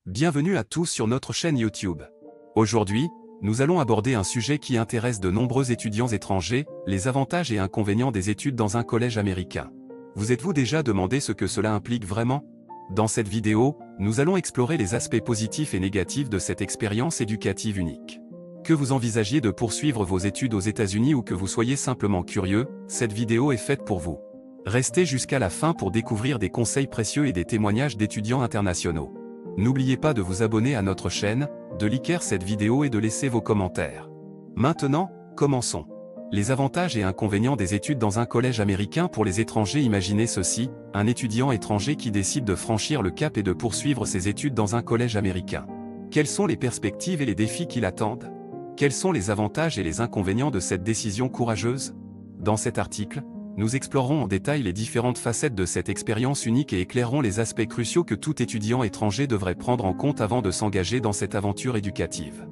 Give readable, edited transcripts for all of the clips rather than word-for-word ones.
Bienvenue à tous sur notre chaîne YouTube. Aujourd'hui, nous allons aborder un sujet qui intéresse de nombreux étudiants étrangers, les avantages et inconvénients des études dans un collège américain. Vous êtes-vous déjà demandé ce que cela implique vraiment? Dans cette vidéo, nous allons explorer les aspects positifs et négatifs de cette expérience éducative unique. Que vous envisagiez de poursuivre vos études aux États-Unis ou que vous soyez simplement curieux, cette vidéo est faite pour vous. Restez jusqu'à la fin pour découvrir des conseils précieux et des témoignages d'étudiants internationaux. N'oubliez pas de vous abonner à notre chaîne, de liker cette vidéo et de laisser vos commentaires. Maintenant, commençons. Les avantages et inconvénients des études dans un collège américain pour les étrangers. Imaginez ceci, un étudiant étranger qui décide de franchir le cap et de poursuivre ses études dans un collège américain. Quelles sont les perspectives et les défis qui l'attendent? Quels sont les avantages et les inconvénients de cette décision courageuse? Dans cet article, nous explorerons en détail les différentes facettes de cette expérience unique et éclairerons les aspects cruciaux que tout étudiant étranger devrait prendre en compte avant de s'engager dans cette aventure éducative.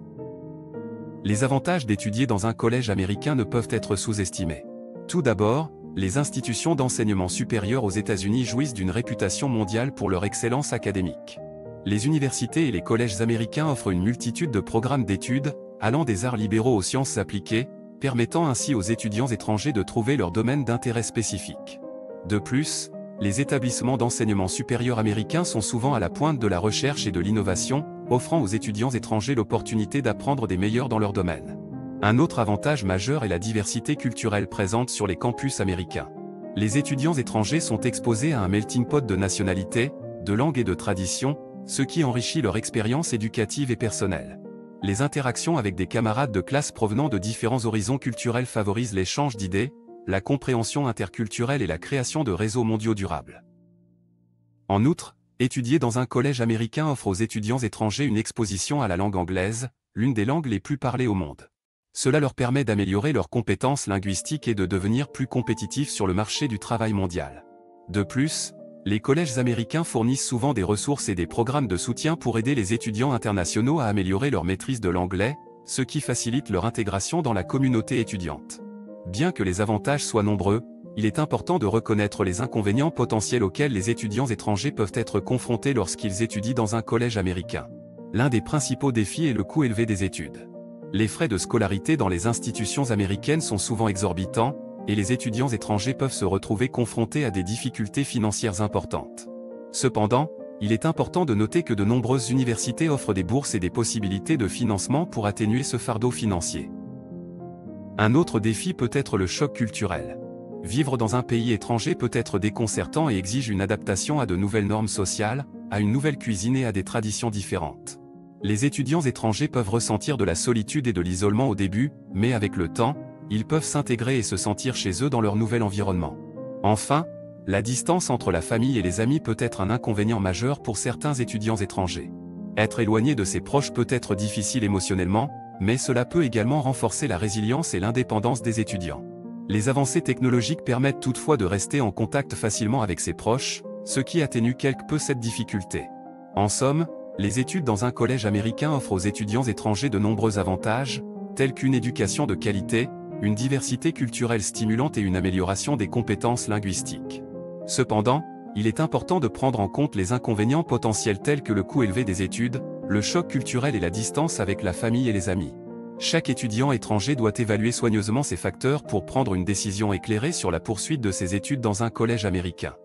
Les avantages d'étudier dans un collège américain ne peuvent être sous-estimés. Tout d'abord, les institutions d'enseignement supérieur aux États-Unis jouissent d'une réputation mondiale pour leur excellence académique. Les universités et les collèges américains offrent une multitude de programmes d'études, allant des arts libéraux aux sciences appliquées, permettant ainsi aux étudiants étrangers de trouver leur domaine d'intérêt spécifique. De plus, les établissements d'enseignement supérieur américains sont souvent à la pointe de la recherche et de l'innovation, offrant aux étudiants étrangers l'opportunité d'apprendre des meilleurs dans leur domaine. Un autre avantage majeur est la diversité culturelle présente sur les campus américains. Les étudiants étrangers sont exposés à un melting pot de nationalités, de langues et de traditions, ce qui enrichit leur expérience éducative et personnelle. Les interactions avec des camarades de classe provenant de différents horizons culturels favorisent l'échange d'idées, la compréhension interculturelle et la création de réseaux mondiaux durables. En outre, étudier dans un collège américain offre aux étudiants étrangers une exposition à la langue anglaise, l'une des langues les plus parlées au monde. Cela leur permet d'améliorer leurs compétences linguistiques et de devenir plus compétitifs sur le marché du travail mondial. De plus, les collèges américains fournissent souvent des ressources et des programmes de soutien pour aider les étudiants internationaux à améliorer leur maîtrise de l'anglais, ce qui facilite leur intégration dans la communauté étudiante. Bien que les avantages soient nombreux, il est important de reconnaître les inconvénients potentiels auxquels les étudiants étrangers peuvent être confrontés lorsqu'ils étudient dans un collège américain. L'un des principaux défis est le coût élevé des études. Les frais de scolarité dans les institutions américaines sont souvent exorbitants, et les étudiants étrangers peuvent se retrouver confrontés à des difficultés financières importantes. Cependant, il est important de noter que de nombreuses universités offrent des bourses et des possibilités de financement pour atténuer ce fardeau financier. Un autre défi peut être le choc culturel. Vivre dans un pays étranger peut être déconcertant et exige une adaptation à de nouvelles normes sociales, à une nouvelle cuisine et à des traditions différentes. Les étudiants étrangers peuvent ressentir de la solitude et de l'isolement au début, mais avec le temps, ils peuvent s'intégrer et se sentir chez eux dans leur nouvel environnement. Enfin, la distance entre la famille et les amis peut être un inconvénient majeur pour certains étudiants étrangers. Être éloigné de ses proches peut être difficile émotionnellement, mais cela peut également renforcer la résilience et l'indépendance des étudiants. Les avancées technologiques permettent toutefois de rester en contact facilement avec ses proches, ce qui atténue quelque peu cette difficulté. En somme, les études dans un collège américain offrent aux étudiants étrangers de nombreux avantages, tels qu'une éducation de qualité, une diversité culturelle stimulante et une amélioration des compétences linguistiques. Cependant, il est important de prendre en compte les inconvénients potentiels tels que le coût élevé des études, le choc culturel et la distance avec la famille et les amis. Chaque étudiant étranger doit évaluer soigneusement ces facteurs pour prendre une décision éclairée sur la poursuite de ses études dans un collège américain.